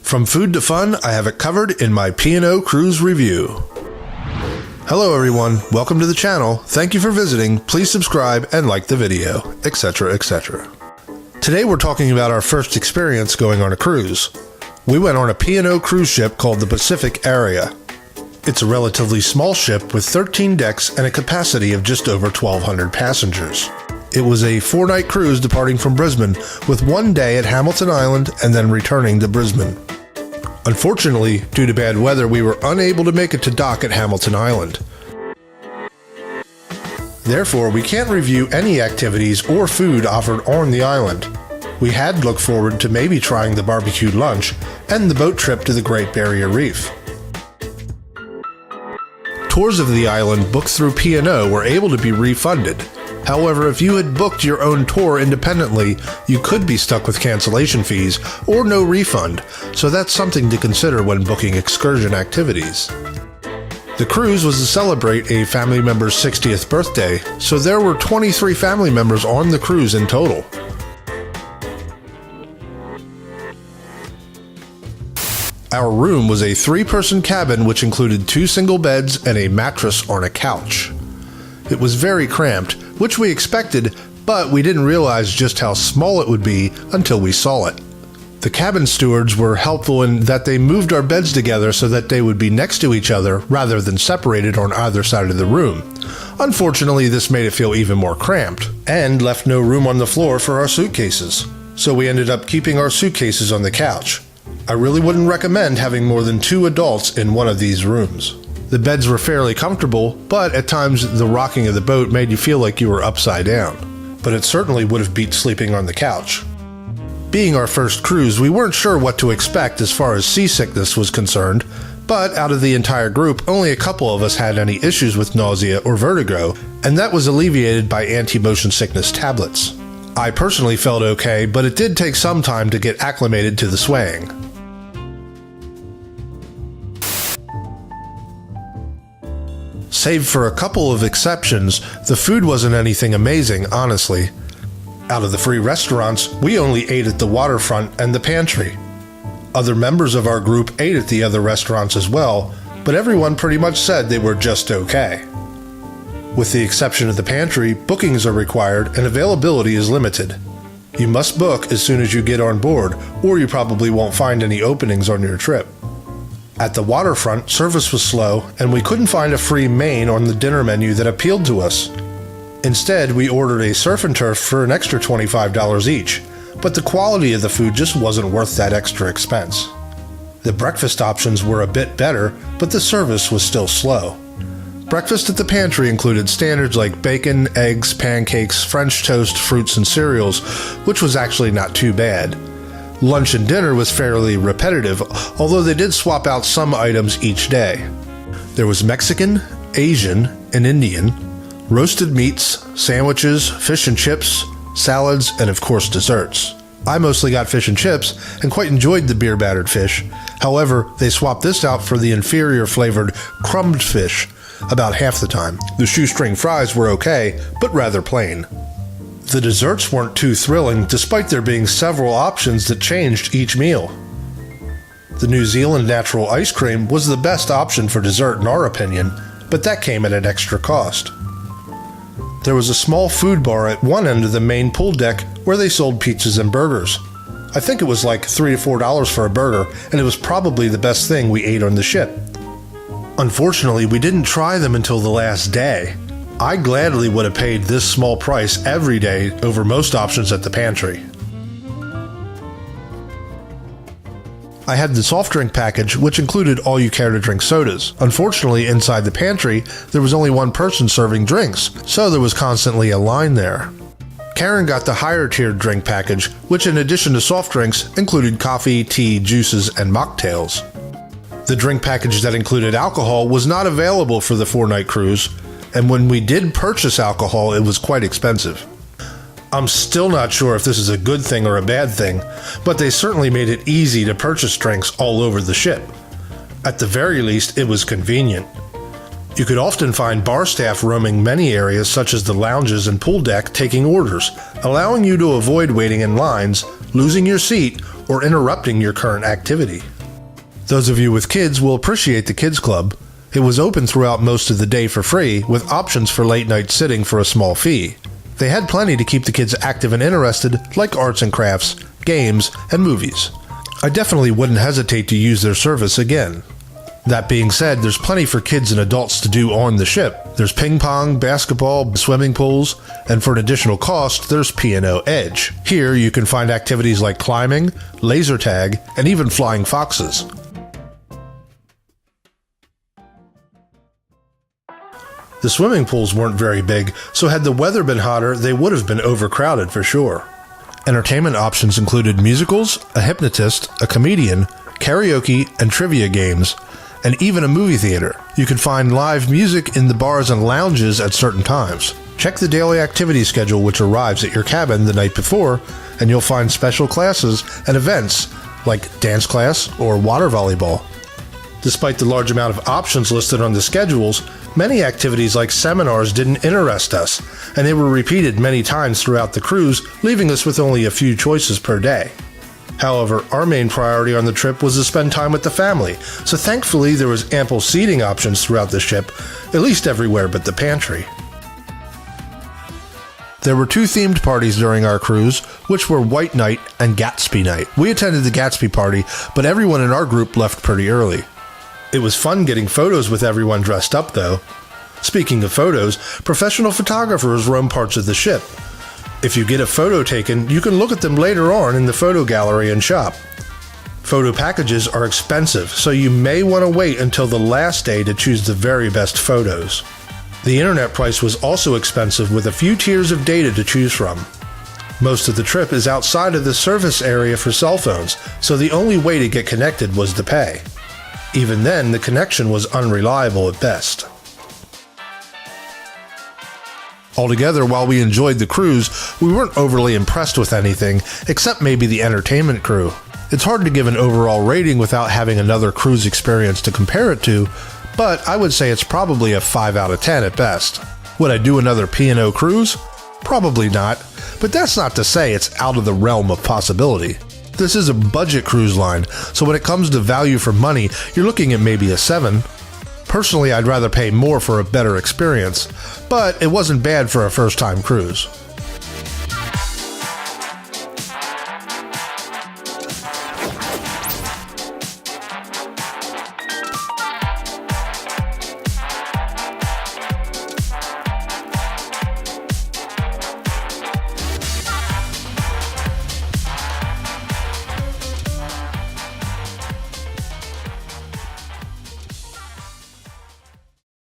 From food to fun, I have it covered in my P&O Cruise review. Hello everyone, welcome to the channel, thank you for visiting, please subscribe and like the video, etc, etc. Today we're talking about our first experience going on a cruise. We went on a P&O cruise ship called the Pacific Aria. It's a relatively small ship with 13 decks and a capacity of just over 1,200 passengers. It was a 4-night cruise departing from Brisbane with 1 day at Hamilton Island and then returning to Brisbane. Unfortunately, due to bad weather, we were unable to make it to dock at Hamilton Island. Therefore, we can't review any activities or food offered on the island. We had looked forward to maybe trying the barbecued lunch and the boat trip to the Great Barrier Reef. Tours of the island booked through P&O were able to be refunded. However, if you had booked your own tour independently, you could be stuck with cancellation fees or no refund, so that's something to consider when booking excursion activities. The cruise was to celebrate a family member's 60th birthday, so there were 23 family members on the cruise in total. Our room was a 3-person cabin which included 2 single beds and a mattress on a couch. It was very cramped, which we expected, but we didn't realize just how small it would be until we saw it. The cabin stewards were helpful in that they moved our beds together so that they would be next to each other rather than separated on either side of the room. Unfortunately, this made it feel even more cramped, and left no room on the floor for our suitcases. So we ended up keeping our suitcases on the couch. I really wouldn't recommend having more than 2 adults in one of these rooms. The beds were fairly comfortable, but at times the rocking of the boat made you feel like you were upside down. But it certainly would have beat sleeping on the couch. Being our first cruise, we weren't sure what to expect as far as seasickness was concerned, but out of the entire group, only a couple of us had any issues with nausea or vertigo, and that was alleviated by anti-motion sickness tablets. I personally felt okay, but it did take some time to get acclimated to the swaying. Save for a couple of exceptions, the food wasn't anything amazing, honestly. Out of the free restaurants, we only ate at the waterfront and the pantry. Other members of our group ate at the other restaurants as well, but everyone pretty much said they were just okay. With the exception of the pantry, bookings are required and availability is limited. You must book as soon as you get on board, or you probably won't find any openings on your trip. At the waterfront, service was slow, and we couldn't find a free main on the dinner menu that appealed to us. Instead, we ordered a surf and turf for an extra $25 each, but the quality of the food just wasn't worth that extra expense. The breakfast options were a bit better, but the service was still slow. Breakfast at the pantry included standards like bacon, eggs, pancakes, French toast, fruits, and cereals, which was actually not too bad. Lunch and dinner was fairly repetitive, although they did swap out some items each day. There was Mexican, Asian, and Indian, roasted meats, sandwiches, fish and chips, salads, and of course desserts. I mostly got fish and chips and quite enjoyed the beer-battered fish. However, they swapped this out for the inferior flavored crumbed fish about half the time. The shoestring fries were okay, but rather plain. The desserts weren't too thrilling, despite there being several options that changed each meal. The New Zealand natural ice cream was the best option for dessert in our opinion, but that came at an extra cost. There was a small food bar at one end of the main pool deck where they sold pizzas and burgers. I think it was like $3 to $4 for a burger, and it was probably the best thing we ate on the ship. Unfortunately, we didn't try them until the last day. I gladly would have paid this small price every day over most options at the pantry. I had the soft drink package, which included all you care to drink sodas. Unfortunately, inside the pantry, there was only one person serving drinks, so there was constantly a line there. Karen got the higher tiered drink package, which in addition to soft drinks, included coffee, tea, juices, and mocktails. The drink package that included alcohol was not available for the 4-night cruise, and when we did purchase alcohol, it was quite expensive. I'm still not sure if this is a good thing or a bad thing, but they certainly made it easy to purchase drinks all over the ship. At the very least, it was convenient. You could often find bar staff roaming many areas such as the lounges and pool deck taking orders, allowing you to avoid waiting in lines, losing your seat, or interrupting your current activity. Those of you with kids will appreciate the Kids Club. It was open throughout most of the day for free, with options for late night sitting for a small fee. They had plenty to keep the kids active and interested, like arts and crafts, games, and movies. I definitely wouldn't hesitate to use their service again. That being said, there's plenty for kids and adults to do on the ship. There's ping pong, basketball, swimming pools, and for an additional cost, there's P&O Edge. Here you can find activities like climbing, laser tag, and even flying foxes. The swimming pools weren't very big, so had the weather been hotter, they would have been overcrowded for sure. Entertainment options included musicals, a hypnotist, a comedian, karaoke, and trivia games, and even a movie theater. You can find live music in the bars and lounges at certain times. Check the daily activity schedule which arrives at your cabin the night before, and you'll find special classes and events like dance class or water volleyball. Despite the large amount of options listed on the schedules, many activities like seminars didn't interest us, and they were repeated many times throughout the cruise, leaving us with only a few choices per day. However, our main priority on the trip was to spend time with the family, so thankfully there was ample seating options throughout the ship, at least everywhere but the pantry. There were 2 themed parties during our cruise, which were White Night and Gatsby Night. We attended the Gatsby party, but everyone in our group left pretty early. It was fun getting photos with everyone dressed up, though. Speaking of photos, professional photographers roam parts of the ship. If you get a photo taken, you can look at them later on in the photo gallery and shop. Photo packages are expensive, so you may want to wait until the last day to choose the very best photos. The internet price was also expensive, with a few tiers of data to choose from. Most of the trip is outside of the service area for cell phones, so the only way to get connected was to pay. Even then, the connection was unreliable at best. Altogether, while we enjoyed the cruise, we weren't overly impressed with anything, except maybe the entertainment crew. It's hard to give an overall rating without having another cruise experience to compare it to, but I would say it's probably a 5 out of 10 at best. Would I do another P&O cruise? Probably not, but that's not to say it's out of the realm of possibility. This is a budget cruise line, so when it comes to value for money, you're looking at maybe a 7. Personally, I'd rather pay more for a better experience, but it wasn't bad for a first-time cruise.